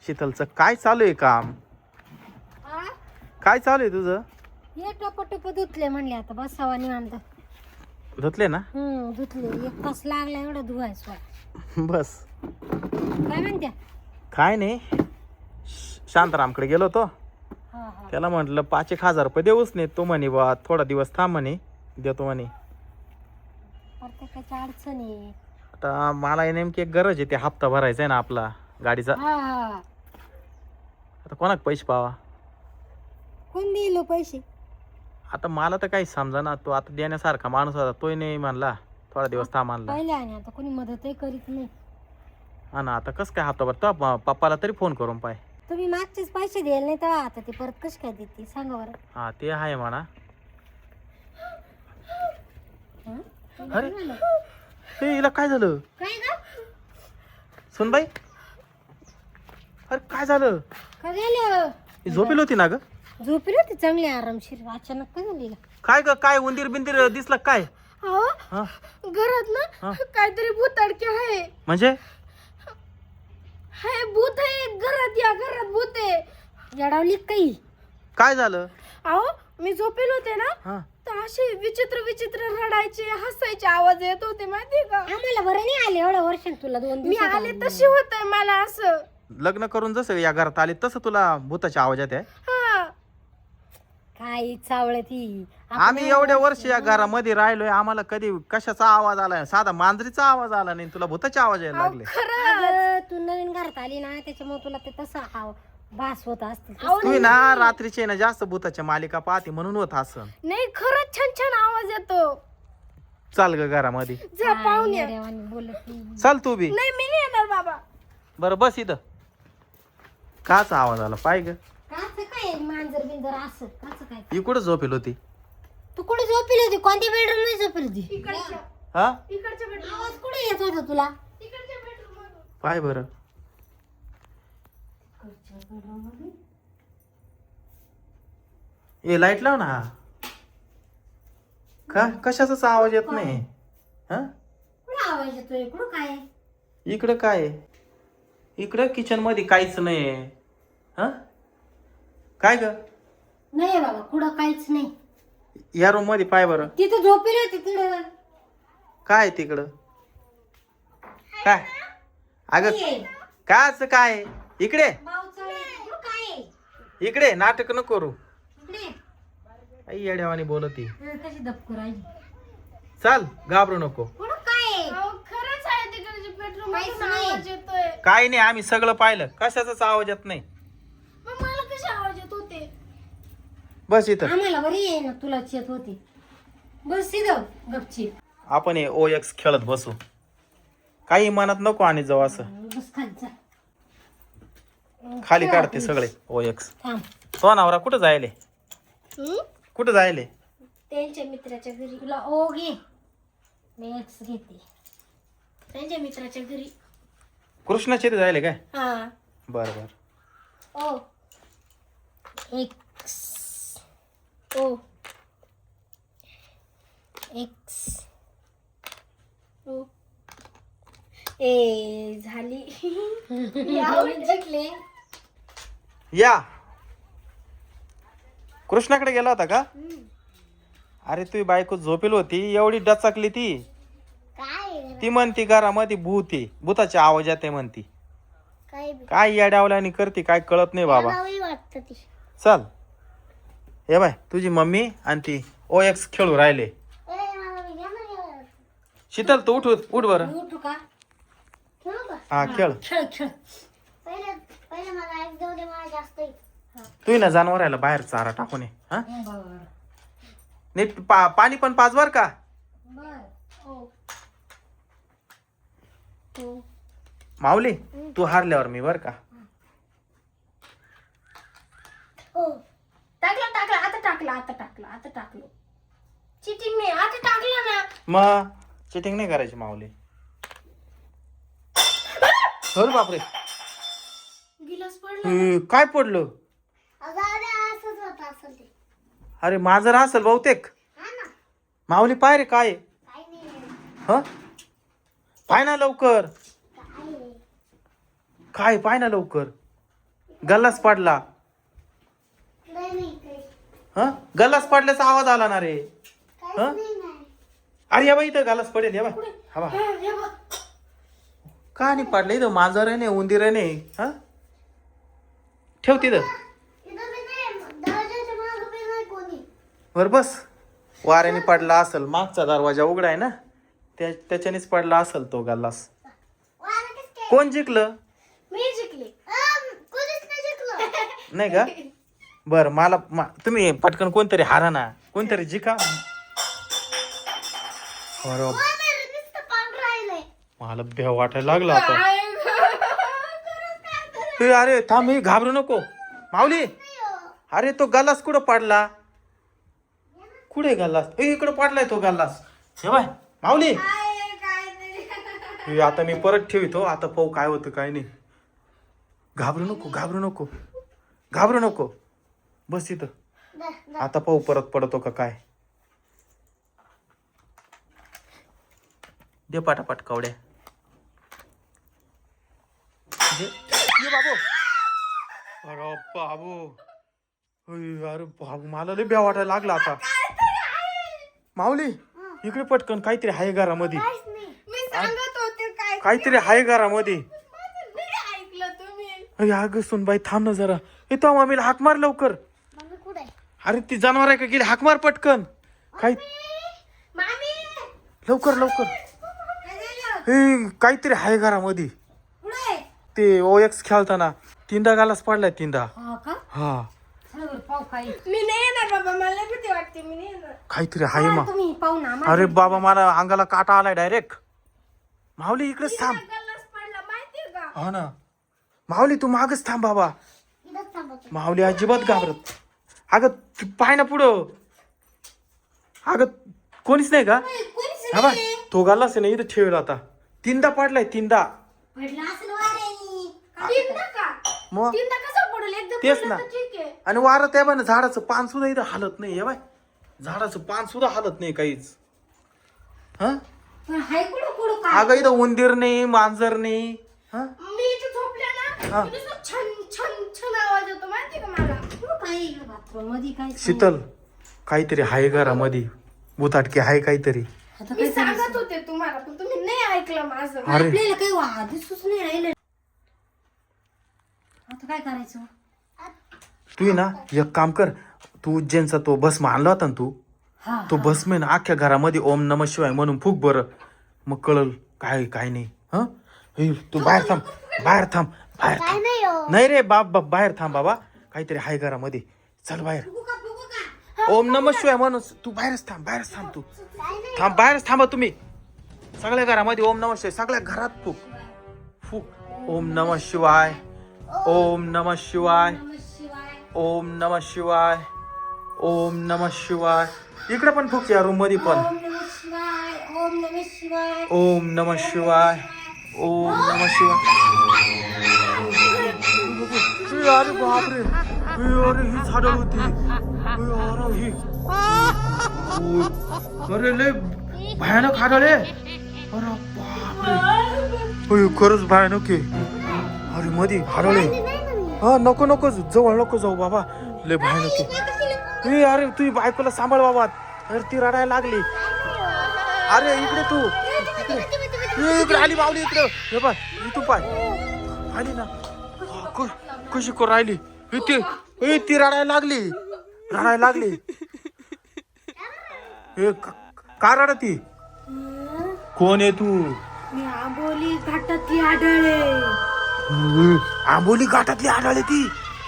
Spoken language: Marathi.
शीतलचं काय चालू आहे काम? हा? काय चालू आहे तुझं? हे टप धुतले म्हणले आता बसावा निवांत. धुतले ना? धुतले. एक तास लागला एवढं धुवायचं. बस. काय म्हणत्या? काय नाही, शांतारामकडे गेलो होतो. हा हा. त्याला म्हटलं 5,000 रुपये देऊच नाही. तो म्हणे बा थोडा दिवस थांब म्हणे, देतो म्हणे. प्रत्येकाची अडचण आहे. आता मला नेमकी एक गरज आहे, ते हप्ता भरायचा आहे ना आपला गाडीचा. हा हा. आता कोणाक पैसे पावा? कोण दिलो पैसे? आता मला तर काही समजा ना. तो आता देण्यासारखा माणूस होता, तोही नाही म्हणला थोडा दिवस थांब म्हणला. पहिले आणि आता कोणी मदतही करीत नाही. हा ना, आता कसं काय हप्ता भरतो? पप्पाला तरी फोन करून पाय. तुम्ही मागचेच पैसे द्यायला नाही तेव्हा आता ते परत कसे काय देते सांगा बरं. हा ते आहे म्हणा. हं? अरे हे हिला काय झालं? काय ग? सुनबाई, अरे काय झालं? काय झालं? ही झोपेल होती ना ग? झोपेल होती चांगली आरामशीर. अचानक काय झाली? काय ग, काय उंदीर बिंदीर दिसला काय? हा? घरात ना हा? काहीतरी भूत अडके आहे. म्हणजे हाय भूत आहे घरात. या घरात भूत आहे. जडावली काही. काय झालं? अहो मी झोपेल होते ना, हा तर असे विचित्र विचित्र रडायचे हसायचे आवाज येत होते माहितीये का. आम्हाला बरं नाही आले एवढ्या वर्षांत. तुला 2 दिवस मी आले तशी होतंय मला असं. लग्न करून जसं या घरात आली तसं तुला भूताच्या आवाजात आहे? हा. काय चावळ ती. आम्ही एवढ्या वर्ष या घरामध्ये राहिलोय, आम्हाला कधी कशाचा आवाज आला? साधा मांजरीचा आवाज आला नाही, तुला भूताचे आवाज यायला लागले. खरं तू नवीन घरात आली ना त्याच्यामुळे तुला ते तसं भास होत असते. तुम्ही ना रात्रीचे ना जास्त भूताच्या मालिका पाहते म्हणून होत असं. नाही खरंच छान छान आवाज येतो. चाल ग घरामध्ये. जा पाहुणे बोलत चल तू बी. नाही मी नाही येणार बाबा. बरं बस इथं. काचा आवाज आला पाय ग? काच काय मांजर बिंजर असं काच काय? ही कुठं झोपेल होती? तू कुठे झोपेल होती? कोणत्या बेडरूम मध्ये झोपेल होती? इकडच्या. हा इकडच्या बेडरूम. आवाज कुठे येत होता तुला? इकडच्या बेडरूम मध्ये. पाय बरं. इकडच्या बेडरूम मध्ये. ए लाईट लाव ना. का कशाचाच आवाज येत नाही? हा कुठे आवाज येतोय? कुठं काय? इकडं काय आहे? इकडं किचन मध्ये काहीच नाही. हा काय ग? नाही बाबा कुठं काहीच नाही. या रूम मध्ये पाय बरं. तिथं झोपेल होती तिकडं. काय तिकडं? काय अगं काच काय? इकडे इकडे नाटक नको करू. आई येड्यावानी बोलती. कशी दपकू राहिली. चल घाबरू नको. कुठं काय? खरंच आहे तिकडच्या बेडरूम मध्ये आवाज येतोय. काय नाही, आम्ही सगळं पाहिलं. कशाचाच आवाज येत नाही. मग मला कसे आवाज येत होते? बस इथं. आम्हाला बरी आहे ना, तुलाच येत होती. बस इथं गपची. आपण हे OX खेळत बसू. काही मनात नको आणि जाऊ असं. बस खाली जा. खाली काढते सगळे OX. थांब. तो नवरा कुठं जायले? कुठं जायले? त्यांच्या मित्राच्या घरी. तुला ओ घे, मी एक्स घेते. त्यांच्या मित्राच्या घरी. कृष्णाचे ते जायले काय? हा. बर बर. ओ एक्स. ओ एक्स. ओ ए झाली. जिंकले. या कृष्णाकडे गेला होता का? अरे तुझी बायको झोपेल होती, एवढी डचकली ती. ती म्हणती घरामध्ये भूत आहे, भूताचे आवाज येते म्हणती. काय येड्यावल्याने करते काय कळत नाही बाबा. चल हे बाय, तुझी मम्मी आणि ती OX खेळू राहिले. शीतल तू उठ उठ बरं. उठू का? हा खेळ. खेळ खेळ. तू ना जनावरायला बाहेर चारा टाकून ये. हा बर नीट पाणी पण पाच बर का. बर. ओ ओ माऊली तू हारल्यावर मी बर का. आता टाकलो. चिटिंग नाही आता टाकलं ना. मग चिटिंग नाही करायची माऊली. अरे बापरे. गिलास पडला. काय पडलं? अरे मांजर असेल बहुतेक. माऊली पाय रे काय? ह पाय ना लवकर. काय पाय ना लवकर. गल्लास पडला. हा गल्लास पडल्याचा आवाज आला ना रे. हा अरे या बाई इथं गल्लास पडेल. या बाई हवा का नाही पडलं इथं. मांजर आहे नाही, उंदीर आहे नाही. हा ठेव तिथं. बर बस. वाऱ्याने पडला असेल. मागचा दरवाजा उघडा आहे ना, त्याच्यानेच पडला असेल तो गल्लास. कोण जिंकलं? मी जिंकले. नाही का? बर मला तुम्ही पटकन कोणतरी हारा ना, कोणतरी जिका. मला भ्या वाटायला लागला आता. अरे थांब, हे घाबरू नको माऊली. अरे तो गल्लास कुठं पडला? कुठे गल्लास? इकडं पडलाय तो गल्लास. हे बाय माऊली. आता मी परत ठेवितो. आता पाहू काय होतं काय नाही. घाबरू नको, घाबरू नको, घाबरू नको. बस इथं. आता पाहू परत पडतो का काय. दे पाटापाट कवड्या. ये बाबू. अरे बाबू. अरे बाबू मला लय भ्या वाटायला लागला आता. माऊली इकडे पटकन. काहीतरी आहे घरामध्ये. मी सांगत होते काय काहीतरी आहे घरामध्ये. ऐकलं तुम्ही. अरे अगं सुनबाई थांब ना जरा. येतो मम्मीला हाक मार लवकर. अरे ती जनावर आहे का गेली? हाक मार पटकन. काही लवकर लवकर. हे काहीतरी आहे घरामध्ये. ते OX खेळताना तीनदा गालास पडलाय. तीनदा. हा मी नाही येणार बाबा. मला भीती वाटते. मी नाही येणार. काहीतरी आहे मा. तुम्ही पाहू ना. अरे बाबा मला अंगाला काटा आलाय डायरेक्ट. माऊली इकडेच थांब. गल्लास पडला माहितीये का? हा ना माऊली तू मागच थांब बाबा. माऊली अजिबात घाबरत. अगं पाय ना पुढं. अगं कोणीच नाही का? हा बा तो गालास आहे ना इथं ठेवला आता. तीनदा पडलाय. तीनदा. तीनदा का? मग तीनदा कसं पडेल? एकदा तेच पडलं ना. तर ठीक आहे. आणि वारं त्या बाय झाडाचं पान सुद्धा इथं हालत नाही. बाय झाडाचं पान सुद्धा हालत नाही काहीच. हा पण हाय कुठं कुठं काय? अगं इथं उंदीर नाही, मांजर नाही. हा मी इथे झोपले ना, हा. नुसतं छन छन छन आवाज येतो माहिती का मला. काय बाथरूम मध्ये काय? शीतल काहीतरी आहे घरामध्ये. भुताटकी आहे काहीतरी. मी सांगत होते तुम्हाला पण तुम्ही नाही ऐकलं माझं. अरे आपल्याला काही वादच नाही राहिलं. आता काय करायचं? तू ना एक काम कर. तू उज्जैनचा तो भस्म आणला होता ना तू. तो भस्म आहे ना अख्ख्या घरामध्ये ओम नमः शिवाय म्हणून फुक बरं. मग कळल काय काय नाही. हा तू बाहेर थांब. बाहेर थांब. बाहेर थांब. नाही रे बाप बाहेर थांब बाबा. काहीतरी आहे घरामध्ये. चल बाहेर. ओम नमः शिवाय म्हणून तू बाहेरच थांब. बाहेरच थांब. तू थांब. बाहेरच थांबा तुम्ही. सगळ्या घरामध्ये ओम नमः शिवाय. सगळ्या घरात फुक फुक. ओम नमः शिवाय. ओम नमः शिवाय. ओम नमः शिवाय. ओम नमः शिवाय. इकडे पण फुक या रूम मध्ये पण. ओम नमः शिवाय. ओम नमः शिवाय. ओम नमः शिवाय. ओम नमः शिवाय. अरे बापरे. अरे ही झाड होती. अरे ही अरे लय भयानक हाडळे. अरे बापरे. खरंच भयानक आहे. अरे मध्ये हाडळे. हा नको नको जवळ नको जाऊ बाबा. लय भयानक आहे. अरे तुझी बायकोला सांभाळ बाबा. अरे ती रडायला लागली. अरे इकडे तू. इकडे आली माऊली. इकडे हे पाय. इथून पाय आली ना. कशी करू राहिली. ती रडायला लागली. रडायला लागली. हे का रडती? कोण आहे तू? मी आंबोली घाटातली आढळे. आंबोली घाटातली आढळली ती.